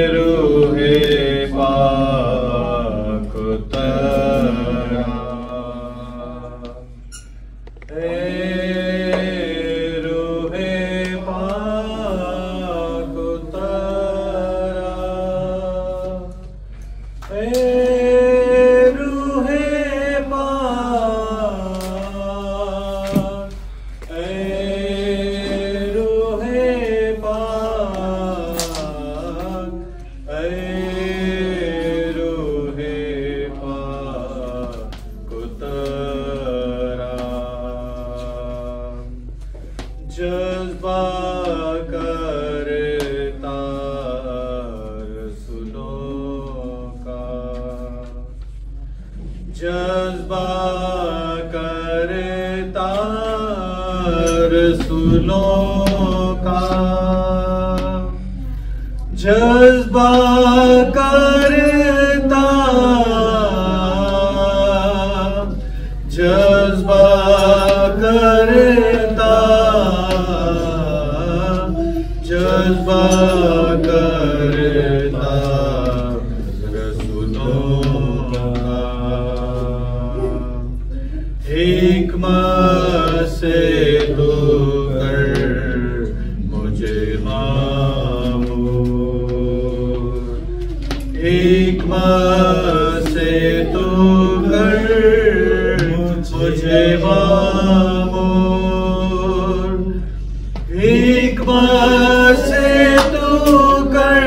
रूहे पाक उतरा, रूहे पाक उतरा, रूहे पाक, रूहे पाक, रूहे पाक उतरा। जज्बा करता रसूलों का, जज्बा करता रसूलों का, जज्बा करता, जज्बा करता, जज्बा करता रसूलों का। हिकमत से तू कर मुझे मामूर, हिकमत से तू कर मुझे मामूर, हिकमत से तू कर,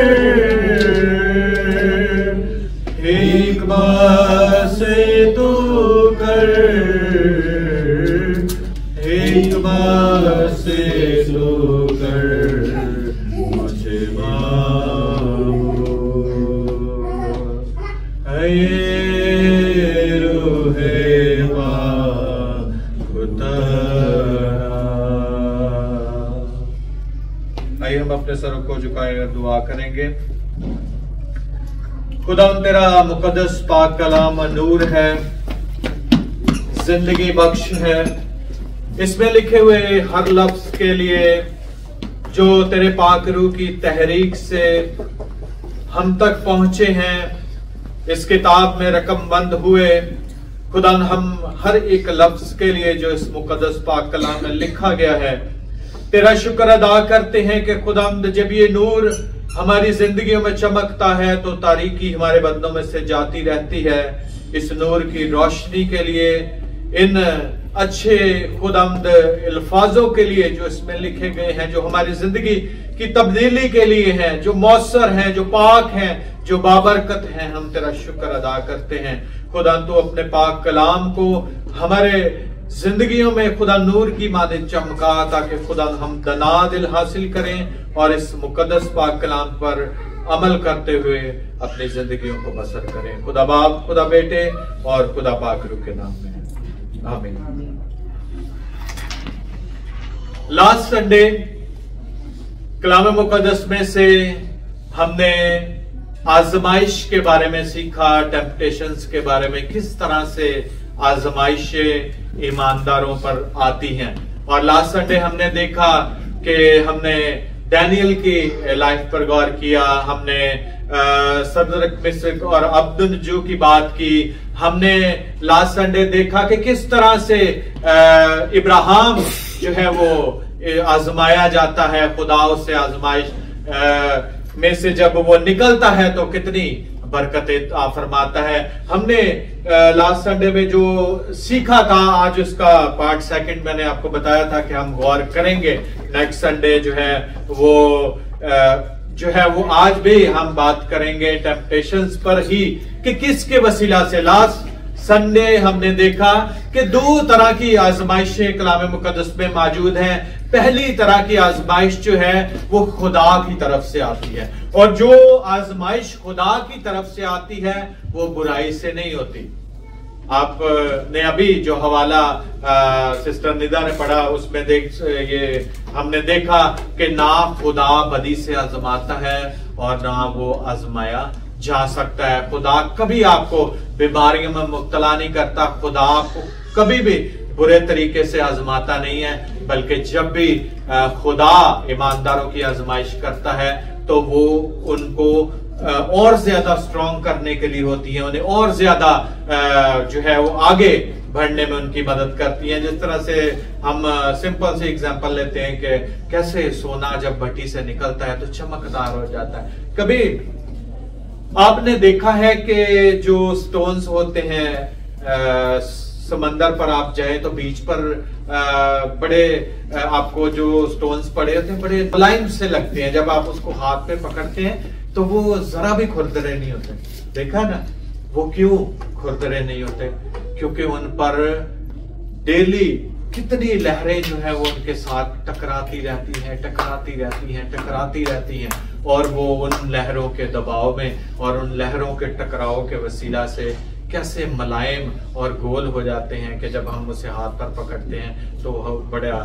हिकमत से तू कर, हिकमत से तू कर मुझे मामूर। ये रूहे पाक उतरा। आइए हम अपने सरों को झुकाए दुआ करेंगे। खुदा तेरा मुकद्दस पाक कलाम नूर है, जिंदगी बख्श है। इसमें लिखे हुए हर लफ्ज के लिए जो तेरे पाक रूह की तहरीक से हम तक पहुंचे हैं, इस किताब में रकमबंद हुए, खुदा हम हर एक लफ्ज के लिए जो इस मुकद्दस पाक कलाम में लिखा गया है, तेरा शुक्र अदा करते हैं कि खुदावंद जब ये नूर हमारी जिंदगियों में चमकता है तो तारीकी हमारे बंदों में से जाती रहती है। इस नूर की रोशनी के लिए, इन अच्छे खुदावंद अल्फाजों के लिए जो इसमें लिखे गए हैं, जो हमारी जिंदगी की तब्दीली के लिए हैं, जो मौसर हैं, जो पाक हैं, जो बाबरकत हैं, हम तेरा शुक्र अदा करते हैं। खुदा तो अपने पाक कलाम को हमारे जिंदगियों में खुदा नूर की मादे चमका, ताकि खुदा हम दना दिल हासिल करें और इस मुकद्दस पाक कलाम पर अमल करते हुए अपनी जिंदगियों को बसर करें। खुदा बाप, खुदा बेटे और खुदा पाक रूह के नाम में, आमीन। लास्ट संडे कलाम मुकद्दस में से हमने आजमाइश के बारे में सीखा, टेम्पटेशंस के बारे में, किस तरह से आजमाइशें ईमानदारों पर आती हैं। और लास्ट संडे हमने देखा कि हमने डैनियल की लाइफ पर गौर किया, हमने सदरक मिस्र और अब्दुन्जू की बात की। हमने लास्ट संडे देखा कि किस तरह से इब्राहिम जो है वो आजमाया जाता है, खुदा उससे आजमाइश में से जब वो निकलता है तो कितनी बरकतें फरमाता है। हमने लास्ट संडे में जो सीखा था, आज उसका पार्ट सेकंड मैंने आपको बताया था कि हम गौर करेंगे। नेक्स्ट संडे जो है वो आज भी हम बात करेंगे टेम्पटेशंस पर ही, कि किसके वसीला से। लास्ट संडे हमने देखा कि दो तरह की आजमाइशें कलाम मुकद्दस में मौजूद हैं। पहली तरह की आजमाइश जो है वो खुदा की तरफ से आती है, और जो आजमाइश खुदा की तरफ से आती है वो बुराई से नहीं होती। आपने अभी जो हवाला सिस्टर निदा ने पढ़ा उसमें हमने देखा कि ना खुदा बदी से आजमाता है और ना वो आजमाया जा सकता है। खुदा कभी आपको बीमारियों में मुब्तला नहीं करता, खुदा आपको कभी भी बुरे तरीके से आजमाता नहीं है, बल्कि जब भी खुदा ईमानदारों की आजमाइश करता है तो वो उनको और ज्यादा स्ट्रॉन्ग करने के लिए होती है, उन्हें और ज्यादा जो है वो आगे बढ़ने में उनकी मदद करती है। जिस तरह से हम सिंपल से एग्जांपल लेते हैं कि कैसे सोना जब भट्टी से निकलता है तो चमकदार हो जाता है। कभी आपने देखा है कि जो स्टोन्स होते हैं, समंदर पर आप जाए तो बीच पर बड़े आपको जो स्टोन्स पड़े होते हैं बड़े मुलायम से लगते हैं, जब आप उसको हाथ में पकड़ते हैं तो वो जरा भी खुरदरे नहीं होते। देखा ना, वो क्यों खुरदरे नहीं होते? क्योंकि उन पर डेली कितनी लहरें जो है वो उनके साथ टकराती रहती हैं, टकराती रहती हैं, टकराती रहती हैं, और वो उन लहरों के दबाव में और उन लहरों के टकराव के वसीला से कैसे मुलायम और गोल हो जाते हैं कि जब हम उसे हाथ पर पकड़ते हैं तो बड़ा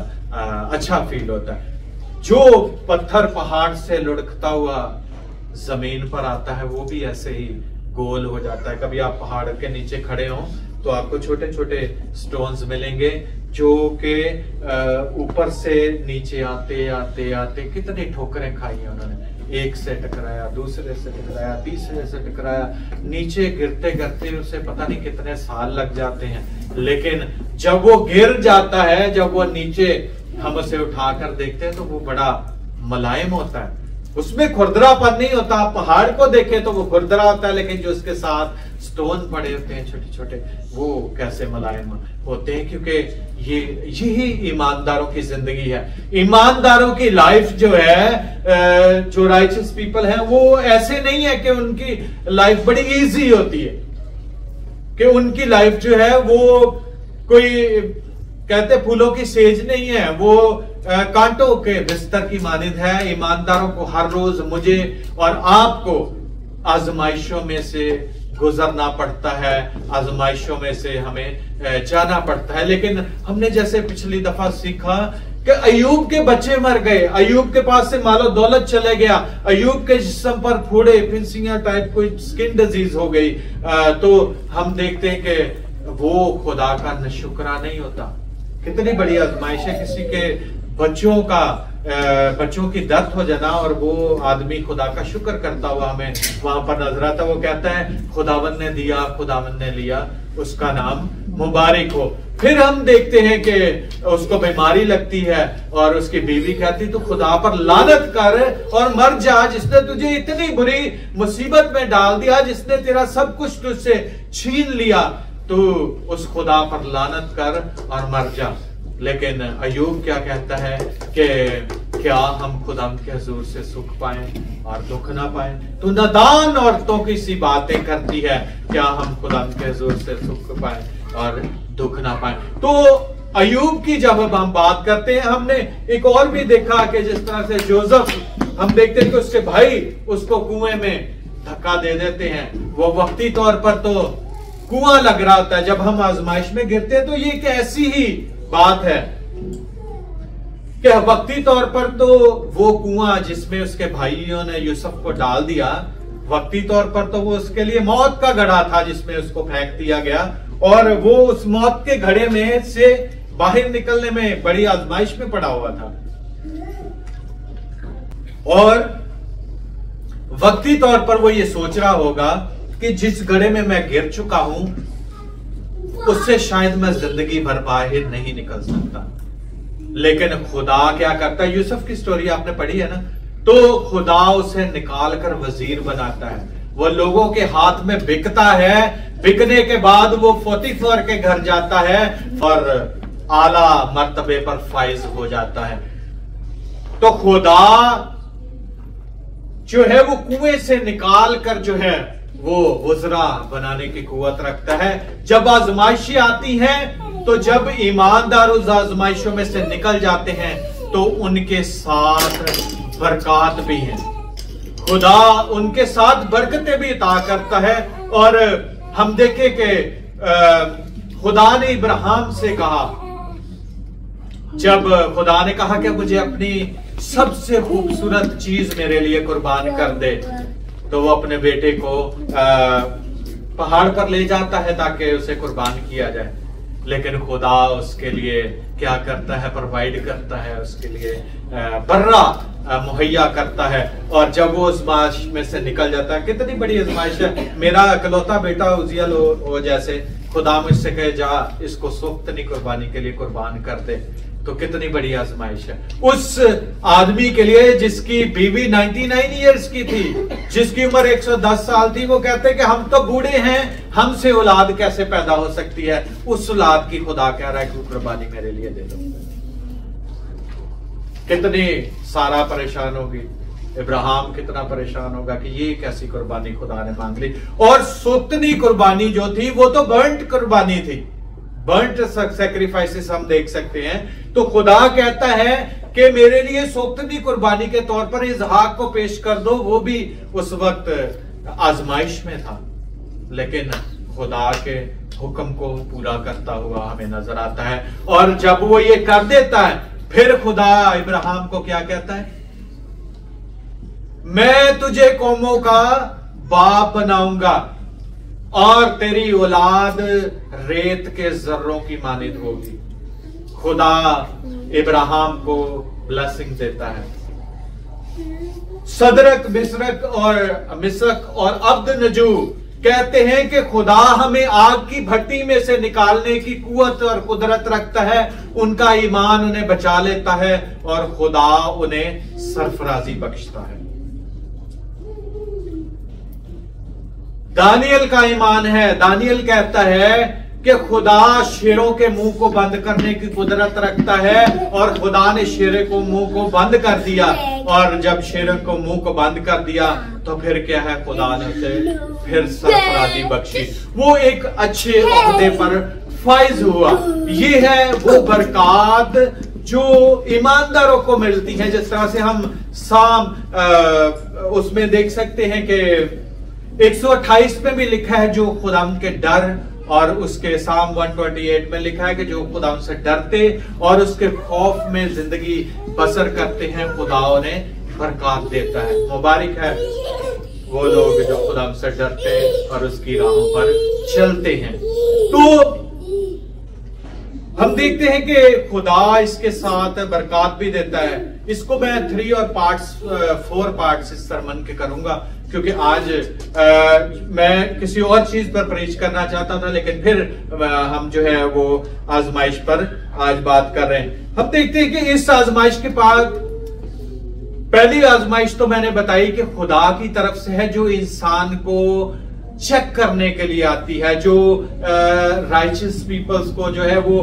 अच्छा फील होता है। जो पत्थर पहाड़ से लुढ़कता हुआ जमीन पर आता है वो भी ऐसे ही गोल हो जाता है। कभी आप पहाड़ के नीचे खड़े हों तो आपको छोटे छोटे स्टोन्स मिलेंगे जो कि ऊपर से नीचे आते आते आते कितनी ठोकरें खाई हैं उन्होंने। एक से टकराया, दूसरे से टकराया, तीसरे से टकराया, नीचे गिरते गिरते उसे पता नहीं कितने साल लग जाते हैं, लेकिन जब वो गिर जाता है, जब वो नीचे हम उसे उठाकर देखते हैं तो वो बड़ा मुलायम होता है, उसमें खुरदरापन नहीं होता। आप पहाड़ को देखें तो वो खुरदरा होता है, लेकिन जो उसके साथ स्टोन पड़े होते हैं छोटे छोटे वो कैसे मुलायम होते हैं, क्योंकि यही ईमानदारों की जिंदगी है। ईमानदारों की लाइफ जो है, जो राइचस पीपल हैं, वो ऐसे नहीं है कि उनकी लाइफ बड़ी इजी होती है, कि उनकी लाइफ जो है वो कोई कहते फूलों की सेज नहीं है, वो कांटों के बिस्तर की मानिंद है। ईमानदारों को हर रोज मुझे और आपको आजमाइशों में से गुजरना पड़ता है, आजमाइशों में से हमें जाना पड़ता है। लेकिन हमने जैसे पिछली दफा सीखा कि अयूब के बच्चे मर गए, अयूब के पास से मालो दौलत चले गया, अयूब के जिस्म पर फोड़े फिंसियां टाइप कोई स्किन डिजीज हो गई, तो हम देखते हैं कि वो खुदा का नशुक्रा नहीं होता। कितनी बड़ी आजमाइश है किसी के बच्चों की डेथ हो जाना और वो आदमी खुदा का शुक्र करता हुआ हमें वहां पर नजर आता। वो कहता है खुदावन ने दिया, खुदावन ने लिया, उसका नाम मुबारक हो। फिर हम देखते हैं कि उसको बीमारी लगती है और उसकी बीवी कहती तो खुदा पर लानत कर और मर जा, जिसने तुझे इतनी बुरी मुसीबत में डाल दिया, जिसने तेरा सब कुछ तुझसे छीन लिया, तू उस खुदा पर लानत कर और मर जा। लेकिन अयूब क्या कहता है कि क्या हम खुदा के हुजूर से सुख पाए और दुख ना पाए? तू नादान औरतों की सी बातें करती है, क्या हम खुदा के हुजूर से सुख पाए और दुख ना पाए? तो अयूब की जब हम बात करते हैं, हमने एक और भी देखा कि जिस तरह से जोसेफ, हम देखते हैं कि उसके भाई उसको कुएं में धक्का दे देते हैं। वो वक्ती तौर पर तो कुआं लग रहा होता है, जब हम आजमाइश में गिरते हैं तो ये एक ऐसी ही बात है कि वक्ती तौर पर तो वो कुआं जिसमें उसके भाइयों ने यूसुफ को डाल दिया, वक्ती तौर पर तो वो उसके लिए मौत का घड़ा था जिसमें उसको फेंक दिया गया, और वो उस मौत के घड़े में से बाहर निकलने में बड़ी आजमाइश में पड़ा हुआ था। और वक्ती तौर पर वो ये सोच रहा होगा कि जिस घड़े में मैं गिर चुका हूं उससे शायद मैं जिंदगी भर बाहर नहीं निकल सकता। लेकिन खुदा क्या करता है? यूसुफ की स्टोरी आपने पढ़ी है ना, तो खुदा उसे निकाल कर वजीर बनाता है, वो लोगों के हाथ में बिकता है, बिकने के बाद वो पोतीफर के घर जाता है और आला मर्तबे पर फाइज हो जाता है। तो खुदा जो है वो कुएं से निकाल कर जो है वो वज़रा बनाने की कुव्वत रखता है। जब आजमाइशें आती हैं, तो जब ईमानदार उस आजमाइशों में से निकल जाते हैं तो उनके साथ बरकत भी है, खुदा उनके साथ बरकतें भी अता करता है। और हम देखें कि खुदा ने इब्राहिम से कहा, जब खुदा ने कहा कि मुझे अपनी सबसे खूबसूरत चीज मेरे लिए कुर्बान कर दे, तो वो अपने बेटे को पहाड़ पर ले जाता है ताकि उसे कुर्बान किया जाए। लेकिन खुदा उसके लिए क्या करता है? प्रोवाइड करता है उसके लिए बर्रा मुहैया करता है, और जब वो आजमाइश में से निकल जाता है, कितनी बड़ी आजमाइश है। मेरा इकलौता बेटा उजियल हो जैसे खुदा मुझसे कहे जा इसको सोख्तनी कुर्बानी के लिए कुर्बान कर दे, तो कितनी बड़ी आजमाइश है उस आदमी के लिए जिसकी बीवी 99 इयर्स की थी, जिसकी उम्र 110 साल थी। वो कहते कि हम तो बूढ़े हैं, हमसे औलाद कैसे पैदा हो सकती है। उस औलाद की खुदा कह रहा है कि कुर्बानी मेरे लिए दे दो। कितनी सारा परेशान होगी, इब्राहिम कितना परेशान होगा कि ये कैसी कुर्बानी खुदा ने मांग ली। और सोख्तनी कुर्बानी जो थी वो तो बर्न्ट कुर्बानी थी, बर्न्ट सैक्रिफाइसेस हम देख सकते हैं। तो खुदा कहता है कि मेरे लिए सोख्तनी कुर्बानी के तौर पर इसहाक को पेश कर दो। वो भी उस वक्त आजमाइश में था, लेकिन खुदा के हुक्म को पूरा करता हुआ हमें नजर आता है। और जब वो ये कर देता है, फिर खुदा इब्राहिम को क्या कहता है, मैं तुझे कौमों का बाप बनाऊंगा और तेरी औलाद रेत के जर्रों की मानिद होगी। खुदा इब्राहिम को ब्लेसिंग देता है। सदरक मिसरक और अब्द नजू कहते हैं कि खुदा हमें आग की भट्टी में से निकालने की कुव्वत और कुदरत रखता है। उनका ईमान उन्हें बचा लेता है और खुदा उन्हें सरफराजी बख्शता है। दानियल का ईमान है, दानियल कहता है कि खुदा शेरों के मुंह को बंद करने की कुदरत रखता है, और खुदा ने शेर को मुंह को बंद कर दिया। और जब शेर को मुंह को बंद कर दिया तो फिर क्या है, खुदा ने उसे फिर सरफराजी बख्शी। वो एक अच्छे ओहदे पर फाइज हुआ। ये है वो बरकत जो ईमानदारों को मिलती है। जिस तरह से हम साम उसमें देख सकते हैं कि 128 में भी लिखा है जो खुदा के डर, और उसके साम 128 में लिखा है कि जो खुदा से डरते और उसके खौफ में जिंदगी बसर करते हैं, खुदा उन्हें बरकत देता है। मुबारक है वो लोग जो खुदा से डरते और उसकी राहों पर चलते हैं। तो हम देखते हैं कि खुदा इसके साथ बरकत भी देता है। इसको मैं 3 और 4 पार्ट्स इस सरमन के करूंगा, क्योंकि आज मैं किसी और चीज पर प्रीच करना चाहता था, लेकिन फिर हम जो है वो आजमाइश पर आज बात कर रहे हैं। हम देखते हैं कि इस आजमाइश के बाद पहली आजमाइश तो मैंने बताई कि खुदा की तरफ से है, जो इंसान को चेक करने के लिए आती है, जो राइचियस पीपल्स को जो है वो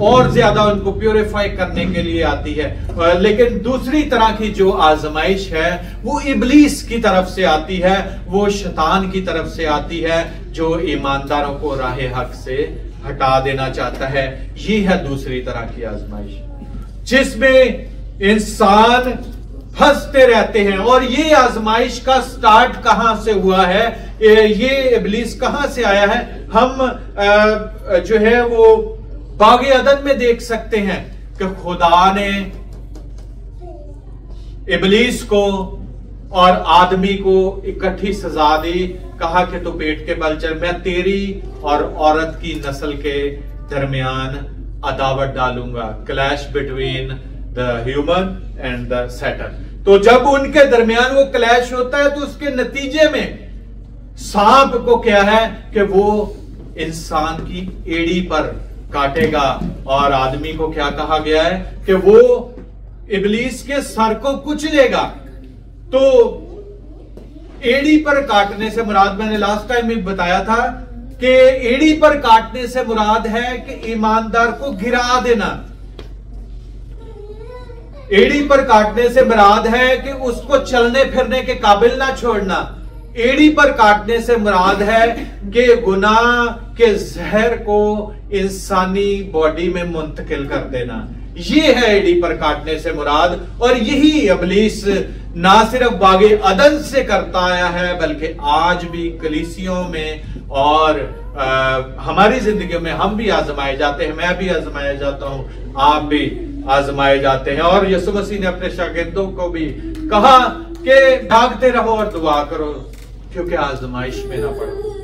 और ज्यादा उनको प्योरीफाई करने के लिए आती है। लेकिन दूसरी तरह की जो आजमाइश है वो इब्लीस की तरफ से आती है, वो शैतान की तरफ से आती है, जो ईमानदारों को राह हक से हटा देना चाहता है। ये है दूसरी तरह की आजमाइश, जिसमें इंसान फंसते रहते हैं। और ये आजमाइश का स्टार्ट कहां से हुआ है, ये इब्लीस कहां से आया है, हम जो है वो बागे अदन में देख सकते हैं कि खुदा ने इब्लीस को और आदमी को इकट्ठी सजा दी। कहा कि तू पेट के बल चल, मैं तेरी और औरत की नस्ल के दरमियान अदावत डालूंगा, clash between the human and the Satan. तो जब उनके दरमियान वो क्लैश होता है तो उसके नतीजे में सांप को क्या है कि वो इंसान की एड़ी पर काटेगा, और आदमी को क्या कहा गया है कि वो इब्लीस के सर को कुचलेगा। तो एड़ी पर काटने से मुराद, मैंने लास्ट टाइम में बताया था कि एड़ी पर काटने से मुराद है कि ईमानदार को गिरा देना। एड़ी पर काटने से मुराद है कि उसको चलने फिरने के काबिल ना छोड़ना। एड़ी पर काटने से मुराद है कि गुनाह के जहर को इंसानी बॉडी में मुंतकिल कर देना। ये है एड़ी पर काटने से मुराद। और यही इब्लीस ना सिर्फ बागे अदन से करता आया है, बल्कि आज भी कलीसियों में और हमारी जिंदगी में हम भी आजमाए जाते हैं। मैं भी आजमाया जाता हूं, आप भी आजमाए जाते हैं। और यीशु मसीह ने अपने शागिर्दों को भी कहा कि भागते रहो और दुआ करो, क्योंकि आजमाइश में ना पड़ो।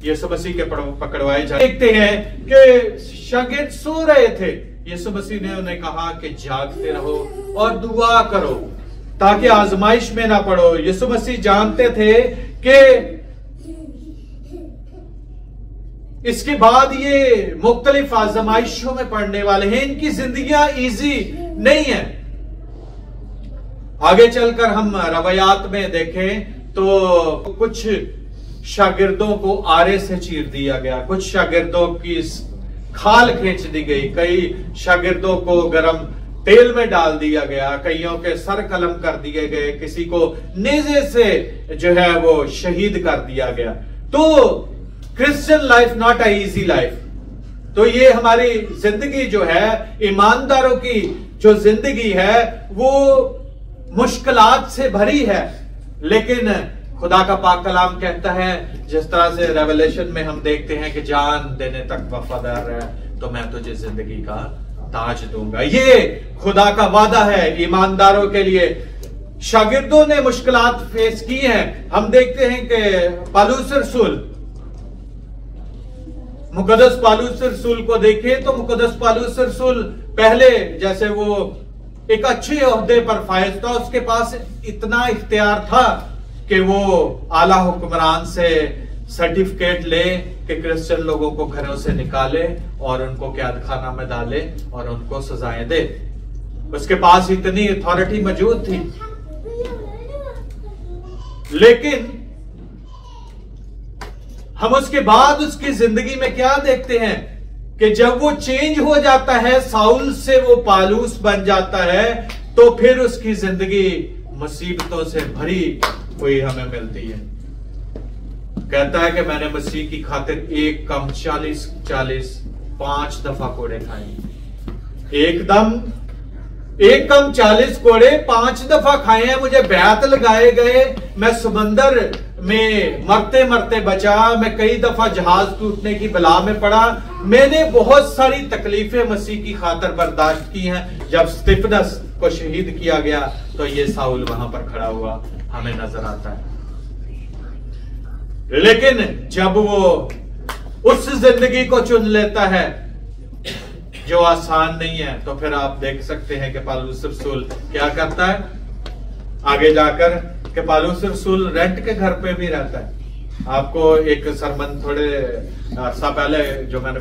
यीशु मसीह के पकड़वाए जाते देखते हैं कि शागिर्द सो रहे थे, यीशु मसीह ने उन्हें कहा कि जागते रहो और दुआ करो। ताकि आजमाइश में ना पड़ो। यीशु मसीह जानते थे कि इसके बाद ये मुख्तलिफ आजमाइशों में पड़ने वाले हैं, इनकी जिंदगियां इजी नहीं है। आगे चलकर हम रवायात में देखें तो कुछ शागिर्दों को आरे से चीर दिया गया, कुछ शागिर्दों की खाल खींच दी गई, कई शागिर्दों को गरम तेल में डाल दिया गया, कईयों के सर कलम कर दिए गए, किसी को नेज़े से जो है वो शहीद कर दिया गया। तो Christian life not a easy life. तो ये हमारी जिंदगी जो है, ईमानदारों की जो जिंदगी है वो मुश्किलात से भरी है, लेकिन खुदा का पाक कलाम कहता है, जिस तरह से रेवलेशन में हम देखते हैं कि जान देने तक वफादार है तो मैं तुझे जिंदगी का ताज दूंगा। ये खुदा का वादा है ईमानदारों के लिए। शागिर्दों ने मुश्किलात फेस की हैं। हम देखते हैं कि पालूस रसूल, मुकद्दस पालूस रसूल को देखें तो मुकद्दस पालूस रसूल पहले जैसे वो एक अच्छे ओहदे पर फायज था, उसके पास इतना इख्तियार था कि वो आला हुक्मरान से सर्टिफिकेट ले कि क्रिश्चियन लोगों को घरों से निकाले और उनको कैद खाना में डाले और उनको सजाएं दे। उसके पास इतनी अथॉरिटी मौजूद थी। लेकिन हम उसके बाद उसकी जिंदगी में क्या देखते हैं कि जब वो चेंज हो जाता है, साउल से वो पालूस बन जाता है, तो फिर उसकी जिंदगी मुसीबतों से भरी हुई हमें मिलती है। कहता है कि मैंने मसीह की खातिर एक कम 40 5 दफा कोड़े खाए। एक कम 40 कोड़े 5 दफा खाए हैं। मुझे बैत लगाए गए, मैं समंदर में मरते मरते बचा, मैं कई दफा जहाज टूटने की बला में पड़ा। मैंने बहुत सारी तकलीफें मसीह की खातिर बर्दाश्त की हैं। जब स्तिफनस को शहीद किया गया तो ये साउल वहां पर खड़ा हुआ हमें नजर आता है। लेकिन जब वो उस जिंदगी को चुन लेता है जो आसान नहीं है, तो फिर आप देख सकते हैं कि पालूस रसूल क्या करता है आगे जाकर, कि पालूस रसूल रेंट के घर पे भी रहता है। आपको एक सरमन थोड़े अर्सा पहले जो मैंने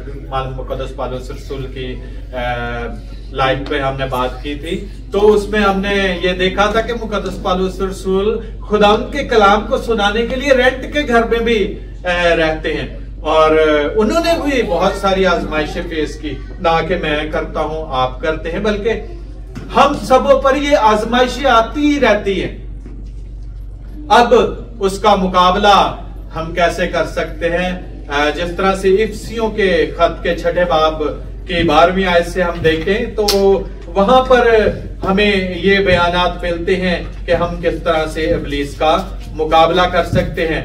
मुकद्दस पालूस रसूल की लाइफ पे हमने बात की थी, तो उसमें हमने ये देखा था कि मुकद्दस पालूस रसूल खुदा के कलाम को सुनाने के लिए रेंट के घर में भी रहते हैं। और उन्होंने भी बहुत सारी आजमाइशें फेस की। ना कि मैं करता हूं, आप करते हैं, बल्कि हम सबों पर ये आजमाइशें आती ही रहती हैं। अब उसका मुकाबला हम कैसे कर सकते हैं? जिस तरह से इफिसियों के खत के 6 बाब की 12वीं आयत से हम देखें तो वहां पर हमें ये बयानात मिलते हैं कि हम किस तरह से इब्लीस का मुकाबला कर सकते हैं।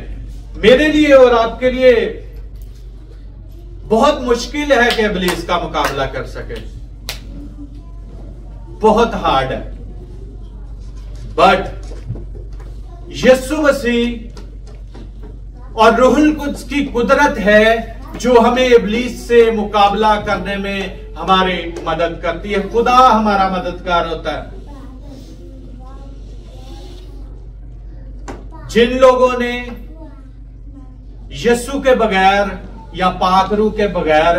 मेरे लिए और आपके लिए बहुत मुश्किल है कि इब्लीस का मुकाबला कर सके, बहुत हार्ड है। बट यीशु मसीह और रूहुल कुद्स की कुदरत है जो हमें इब्लीस से मुकाबला करने में हमारी मदद करती है। खुदा हमारा मददगार होता है। जिन लोगों ने यीशु के बगैर या पाकरू के बगैर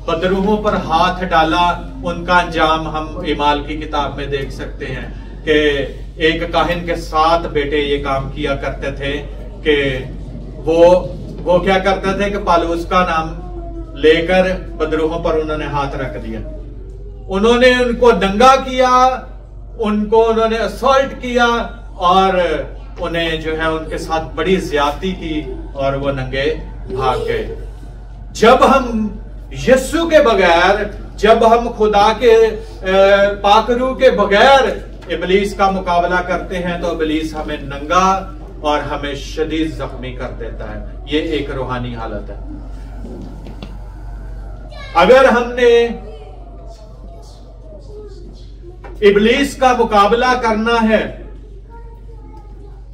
बदरूहों पर हाथ डाला, उनका अंजाम हम इमाल की किताब में देख सकते हैं कि एक काहिन के 7 बेटे ये काम किया करते थे कि वो क्या करते थे कि पालूस का नाम लेकर बदरूहों पर उन्होंने हाथ रख दिया। उन्होंने उनको दंगा किया, उन्होंने असॉल्ट किया और उन्हें जो है उनके साथ बड़ी ज्यादती की और वो नंगे भाग गए। जब हम यीशु के बगैर, जब हम खुदा के पाकरू के बगैर इब्लीस का मुकाबला करते हैं तो इब्लीस हमें नंगा और हमें शदीद जख्मी कर देता है। ये एक रूहानी हालत है। अगर हमने इब्लीस का मुकाबला करना है,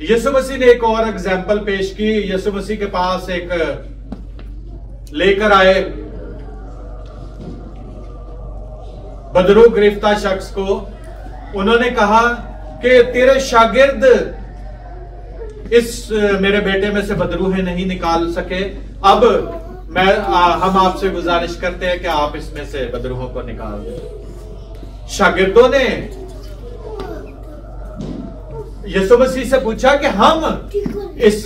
यीशु मसीह ने एक और एग्जाम्पल पेश की। यीशु मसीह के पास एक लेकर आए बदरू गिरफ्तार शख्स को। उन्होंने कहा कि तेरे शागिर्द इस मेरे बेटे में से बदरूहें नहीं निकाल सके, अब हम आपसे गुजारिश करते हैं कि आप इसमें से बदरूहों को निकाल दें। शागिर्दों ने यीशु मसीह से पूछा कि हम इस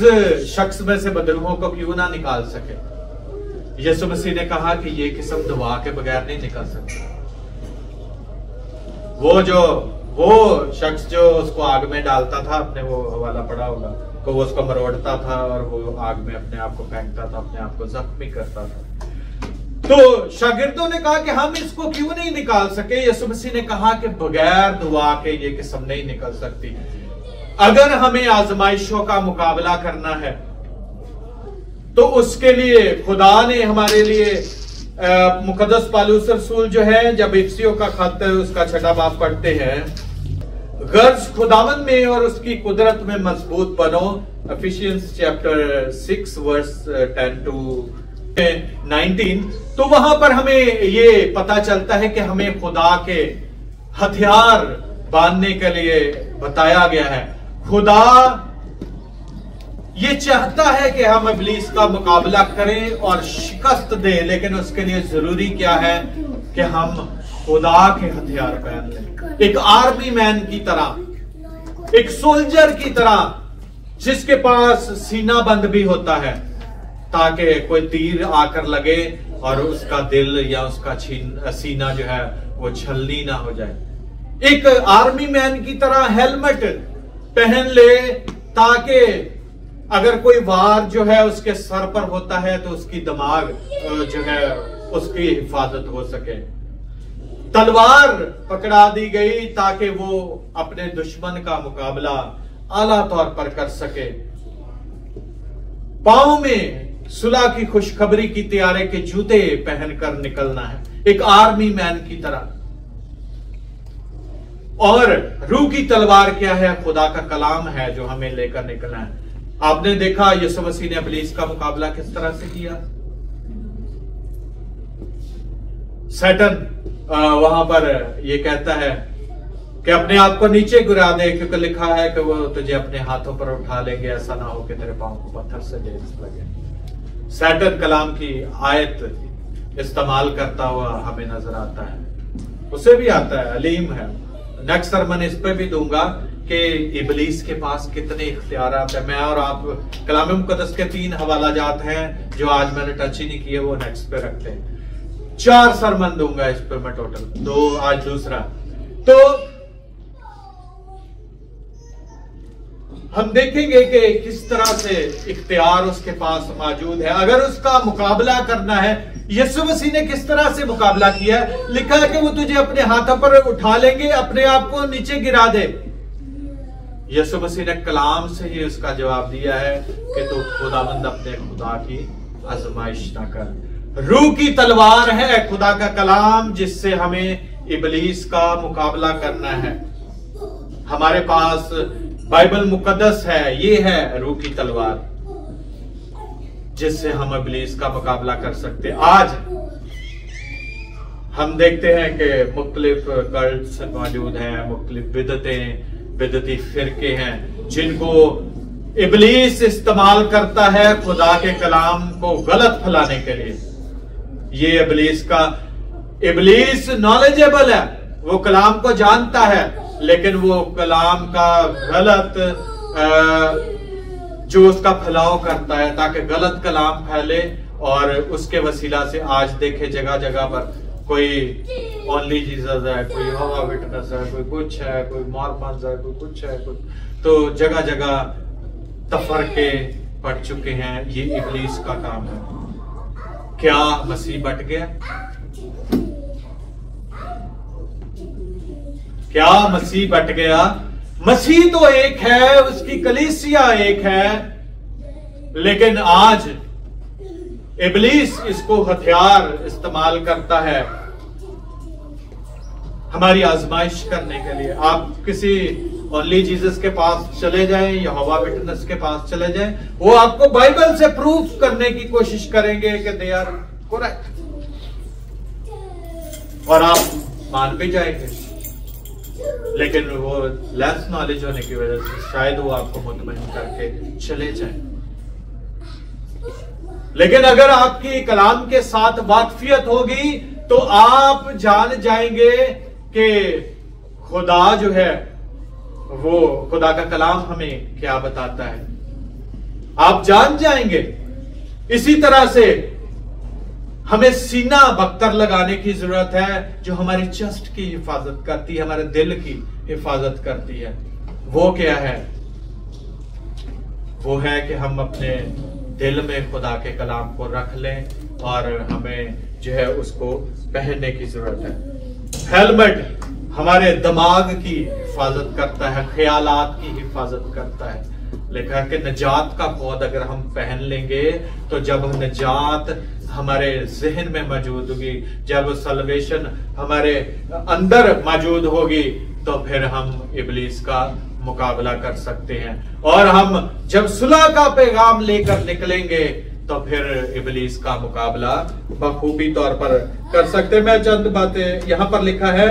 शख्स में से बदरूहों को क्यों ना निकाल सके। यीशु मसीह ने कहा कि ये किस्म दुआ के बगैर नहीं निकल सकती। वो शख्स जो उसको आग में डालता था, अपने वो हवाला पड़ा होगा, तो वो उसको मरोड़ता था और वो आग में अपने आप को फेंकता था, अपने आप को जख्मी करता था। तो शागिर्दों ने कहा कि हम इसको क्यों नहीं निकाल सके। यीशु मसीह ने कहा कि बगैर दुआ के ये किस्म नहीं निकल सकती। अगर हमें आजमाइशों का मुकाबला करना है तो उसके लिए खुदा ने हमारे लिए मुकद्दस पौलुस रसूल जो है, जब इफिसियों का खत उसका 6वां बाब पढ़ते हैं, गर्ज खुदावंद में और उसकी कुदरत में मजबूत बनो, एफिशियंस चैप्टर 6 वर्स 10 to 19, तो वहां पर हमें ये पता चलता है कि हमें खुदा के हथियार बांधने के लिए बताया गया है। खुदा ये चाहता है कि हम इब्लीस का मुकाबला करें और शिकस्त दें, लेकिन उसके लिए जरूरी क्या है कि हम खुदा के हथियार पहन लें, एक आर्मी मैन की तरह, एक सोल्जर की तरह, जिसके पास सीना बंद भी होता है ताकि कोई तीर आकर लगे और उसका दिल या उसका सीना जो है वो छलनी ना हो जाए। एक आर्मी मैन की तरह हेलमेट पहन ले ताकि अगर कोई वार जो है उसके सर पर होता है तो उसकी दिमाग जो है उसकी हिफाजत हो सके। तलवार पकड़ा दी गई ताकि वो अपने दुश्मन का मुकाबला आला तौर पर कर सके। पांव में सुलह की खुशखबरी की तैयारी के जूते पहनकर निकलना है, एक आर्मी मैन की तरह। और रूह की तलवार क्या है? खुदा का कलाम है जो हमें लेकर निकलना है। आपने देखा यीशु मसीह ने इब्लीस का मुकाबला किस तरह से किया। सैटन वहां पर ये कहता है कि अपने आप को नीचे गिरा दे, क्योंकि लिखा है कि वो तुझे अपने हाथों पर उठा लेंगे, ऐसा ना हो कि तेरे पांव को पत्थर से ले लगे। सैटन कलाम की आयत इस्तेमाल करता हुआ हमें नजर आता है, उसे भी आता है, अलीम है। नेक्स्ट सरमन इस पे भी दूंगा कि इब्लीस के पास कितने इख्तियारात है। मैं और आप कलाम मुकद्दस के 3 हवाला जात हैं जो आज मैंने टच ही नहीं किए, वो नेक्स्ट पे रखते हैं। 4 सरमन दूंगा इस पे मैं टोटल, 2 आज दूसरा। तो हम देखेंगे कि किस तरह से इख्तियार उसके पास मौजूद है। अगर उसका मुकाबला करना है, यीशु मसीह ने किस तरह से मुकाबला किया है? लिखा है कि वो तुझे अपने हाथों पर उठा लेंगे, अपने आप को नीचे गिरा दे। यीशु मसीह ने कलाम से ही उसका जवाब दिया है कि तू खुदावंद अपने खुदा की आजमाइश ना कर। रूह की तलवार है खुदा का कलाम, जिससे हमें इब्लीस का मुकाबला करना है। हमारे पास बाइबल मुकद्दस है, ये है रूह की तलवार जिससे हम इब्लीस का मुकाबला कर सकते। आज हम देखते हैं कि मुख्तलिफ कल्ट्स मौजूद हैं, मुख्तलिफ बिदती फिरके हैं जिनको इब्लीस इस्तेमाल करता है खुदा के कलाम को गलत फैलाने के लिए। ये इब्लीस नॉलेजेबल है, वो कलाम को जानता है, लेकिन वो कलाम का गलत जो उसका फैलाव करता है ताकि गलत कलाम फैले। और उसके वसीला से आज देखे जगह जगह पर कोई ओनली जीसस है, कोई यहोवा विटनेस है, कोई कुछ है, कोई मॉर्मन्स है, कोई कुछ है, कुछ। तो जगह जगह तफरके पड़ चुके हैं। ये इब्लीस का काम है। क्या मसीह बट गया? क्या मसीह बट गया? मसीह तो एक है, उसकी कलीसिया एक है, लेकिन आज इब्लीस इसको हथियार इस्तेमाल करता है हमारी आजमाइश करने के लिए। आप किसी ओनली जीसस के पास चले जाएं, यहोवा विटनेस के पास चले जाएं, वो आपको बाइबल से प्रूफ करने की कोशिश करेंगे कि दे आर करेक्ट, और आप मान भी जाएंगे। लेकिन वो लेस नॉलेज होने की वजह से शायद वो आपको मुतमईन करके चले जाए। लेकिन अगर आपकी कलाम के साथ वाकफियत होगी तो आप जान जाएंगे कि खुदा जो है वो खुदा का कलाम हमें क्या बताता है, आप जान जाएंगे। इसी तरह से हमें सीना बख्तर लगाने की जरूरत है जो हमारी चेस्ट की हिफाजत करती है, हमारे दिल की हिफाजत करती है। वो क्या है? वो है कि हम अपने दिल में खुदा के कलाम को रख लें और हमें जो है उसको पहनने की जरूरत है। हेलमेट हमारे दिमाग की हिफाजत करता है, ख्यालात की हिफाजत करता है। लिखा है कि नजात का पौध अगर हम पहन लेंगे तो जब नजात हमारे जहन में मौजूद होगी, जब सल्वेशन हमारे अंदर मौजूद होगी, तो फिर हम इब्लीस का मुकाबला कर सकते हैं। और हम जब सुलह का पैगाम लेकर निकलेंगे तो फिर इब्लीस का मुकाबला बखूबी तौर पर कर सकते हैं। मैं चंद बातें यहां पर लिखा है,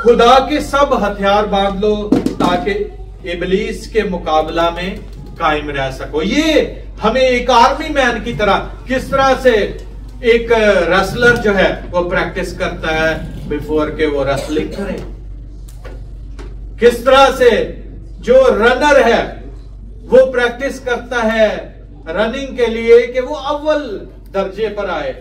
खुदा के सब हथियार बांध लो ताकि इब्लीस के मुकाबला में कायम रह सको। ये हमें एक आर्मी मैन की तरह, किस तरह से एक रेसलर जो है वो प्रैक्टिस करता है बिफोर के वो रेसलिंग करे, किस तरह से जो रनर है वो प्रैक्टिस करता है रनिंग के लिए कि वो अव्वल दर्जे पर आए।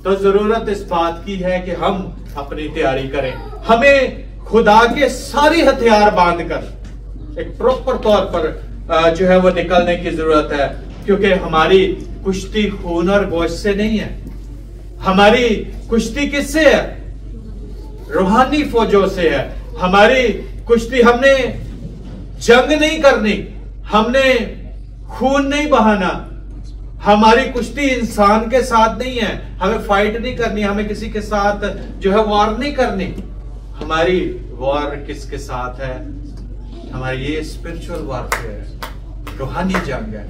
तो जरूरत इस बात की है कि हम अपनी तैयारी करें। हमें खुदा के सारे हथियार बांधकर एक प्रॉपर तौर पर जो है वो निकलने की जरूरत है, क्योंकि हमारी कुश्ती खून और गोश्त से नहीं है। हमारी कुश्ती किससे है? रूहानी फौजों से है। हमारी कुश्ती, हमने जंग नहीं करनी, हमने खून नहीं बहाना। हमारी कुश्ती इंसान के साथ नहीं है, हमें फाइट नहीं करनी, हमें किसी के साथ जो है वॉर नहीं करनी। हमारी वॉर किसके साथ है? हमारी ये स्पिरिचुअल वॉरफेयर है, रूहानी जंग है।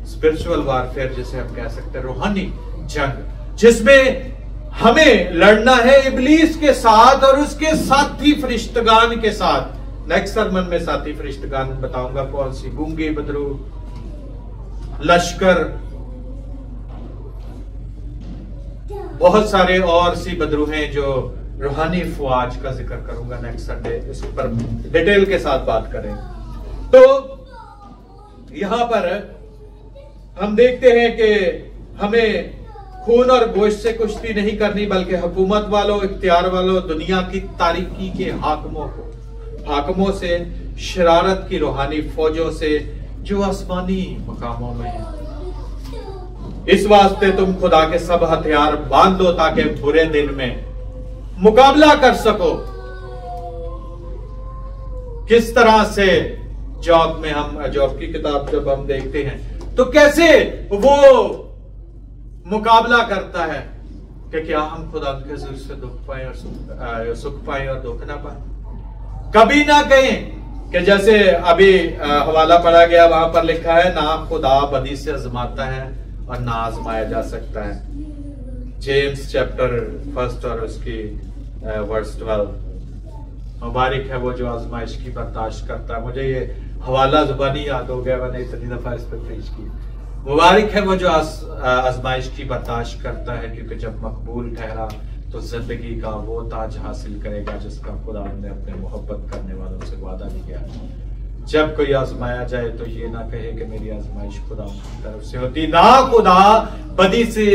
स्पिरिचुअल वॉरफेयर जिसे हम कह सकते हैं, रूहानी जंग, जिसमें हमें लड़ना है इब्लीस के साथ और उसके साथी फरिश्तगान के साथ। नेक्स्ट सरमन में साथी फरिश्तगान बताऊंगा कौन सी, गूंगे, बदरू, लश्कर, बहुत सारे और सी बदरू हैं जो रूहानी फौज का जिक्र करूंगा नेक्स्ट संडे, इस पर डिटेल के साथ बात करें। तो यहां पर हम देखते हैं कि हमें खून और गोश्त से कुश्ती नहीं करनी, बल्कि हुकूमत वालों, इख्तियार वालों, दुनिया की तारीकी के हाकिमों से, शरारत की रूहानी फौजों से जो आसमानी मकामों में है। इस वास्ते तुम खुदा के सब हथियार बांध लो ताकि बुरे दिन में मुकाबला कर सको। किस तरह से जॉब में, हम जॉब की किताब जब हम देखते हैं तो कैसे वो मुकाबला करता है कि क्या हम खुदा के हुजूर से दुख पाए और सुख पाए और दुख ना पाए। कभी ना कहें कि जैसे अभी हवाला पढ़ा गया, वहां पर लिखा है ना खुदा बदी से आजमाता है और ना आजमाया जा सकता है। जेम्स चैप्टर 1 और उसकी वर्स 12। मुबारक है वो जो आजमाइश की बर्दाश्त करता है। मुझे ये हवाला जुबानी याद हो गया, मैंने इतनी दफा इस पर प्रीच की। मुबारक है वो जो आजमाइश की बर्दाश्त करता है, क्योंकि जब मकबूल ठहरा तो जिंदगी का वो ताज हासिल करेगा जिसका खुदा ने अपने मोहब्बत करने वालों से वादा किया। जब कोई आजमाया जाए तो ये ना कहे कि मेरी आजमाइश खुदा की तरफ से होती। ना खुदा बदी से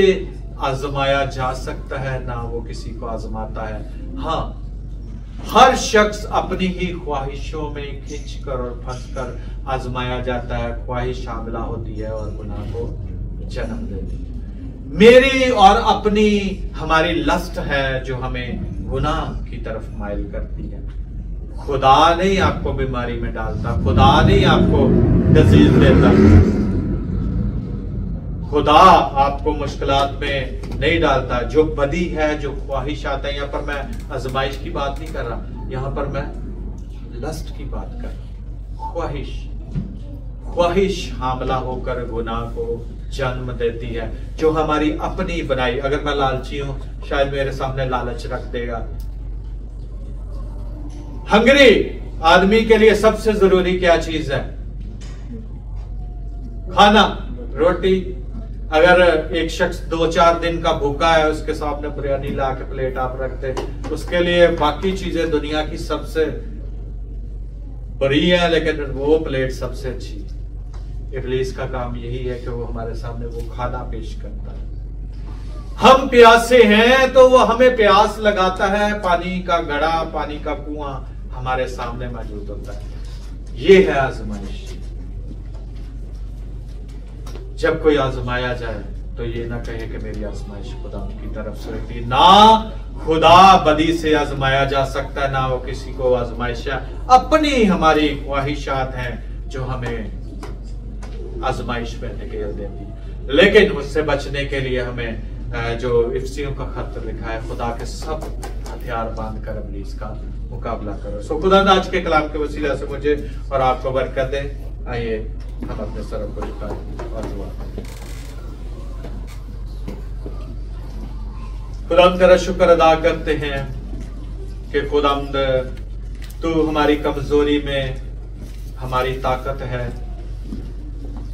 आजमाया जा सकता है, ना वो किसी को आजमाता है। हाँ, हर शख्स अपनी ही ख्वाहिशों में खिंच कर और फंस कर आजमाया जाता है। ख्वाहिश शामिला होती है और गुनाह को जन्म देती है। मेरी और अपनी हमारी लस्ट है जो हमें गुनाह की तरफ माइल करती है। खुदा नहीं आपको बीमारी में डालता, खुदा नहीं आपको डिजीज देता, खुदा आपको मुश्किलात में नहीं डालता। जो बदी है, जो ख्वाहिश आता है, यहाँ पर मैं आजमाइश की बात नहीं कर रहा, यहाँ पर मैं लस्ट की बात कर रहा। ख्वाहिश हामला होकर गुनाह को जन्म देती है, जो हमारी अपनी बनाई। अगर मैं लालची हूं, शायद मेरे सामने लालच रख देगा, हंगरी आदमी के लिए सबसे जरूरी क्या चीज है? खाना, रोटी। अगर एक शख्स 2-4 दिन का भूखा है, उसके सामने बिरयानी ला के प्लेट आप रखते, उसके लिए बाकी चीजें दुनिया की सबसे बुरी है, लेकिन वो प्लेट सबसे अच्छी। इब्लीस का काम यही है कि वो हमारे सामने वो खाना पेश करता है। हम प्यासे हैं तो वो हमें प्यास लगाता है, पानी का घड़ा, पानी का कुआं हमारे सामने मौजूद होता है। ये है आजमाइश। जब कोई आजमाया जाए तो ये ना कहे कि मेरी आजमाइश खुदा की तरफ से होती, ना खुदा बदी से आजमाया जा सकता है, ना वो किसी को आजमाइश अपनी हमारी ख्वाहिशात हैं जो हमें आजमाइश में निकल देती। लेकिन उससे बचने के लिए हमें जो इफ्सियों का खत लिखा है, खुदा के सब हथियार बांध कर इब्लीस का मुकाबला करो। सो खुदा आज के कलाम के वसीला से मुझे और आपको बरकत दे। आइए हम अपने सरों को झुकाएं और दुआ करें। खुदा तेरा शुक्र अदा करते हैं कि खुदावंद तू हमारी कमजोरी में हमारी ताकत है।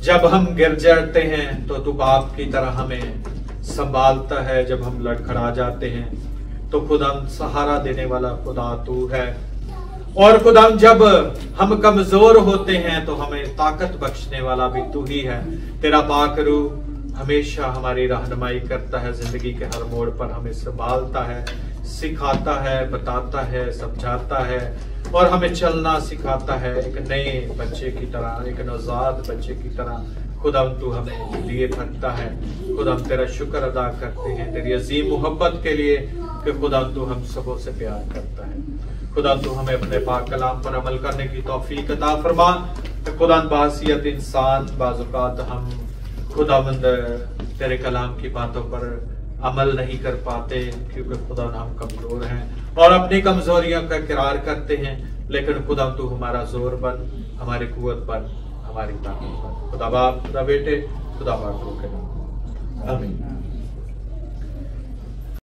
जब हम गिर जाते हैं तो तू बाप की तरह हमें संभालता है। जब हम लड़खड़ा जाते हैं तो खुदावंद सहारा देने वाला खुदा तू है। और खुदावंद जब हम कमजोर होते हैं तो हमें ताकत बख्शने वाला भी तू ही है। तेरा पाक रूह हमेशा हमारी रहनुमाई करता है, जिंदगी के हर मोड़ पर हमें संभालता है, सिखाता है, बताता है, समझाता है और हमें चलना सिखाता है एक नए बच्चे की तरह, एक नवजात बच्चे की तरह। खुदावंद तू हमें लिए रखता है। खुदावंद तेरा शुक्र अदा करते हैं तेरी अजीम मोहब्बत के लिए कि खुदावंद तू हम सबों से प्यार करता है। खुदा तू हमें अपने पाक कलाम पर अमल करने की तौफीक अता फरमा। खुदा बासियत इंसान बाज़-औक़ात हम खुदावंद तेरे कलाम की बातों पर अमल नहीं कर पाते क्योंकि खुदा हम कमजोर हैं और अपनी कमजोरियों का इकरार करते हैं। लेकिन खुदा तू हमारा जोर बन, हमारी कुव्वत बन, हमारी ताकत बन। खुदा बाप, खुदा बेटे, खुदा पाक रूह के नाम, आमीन।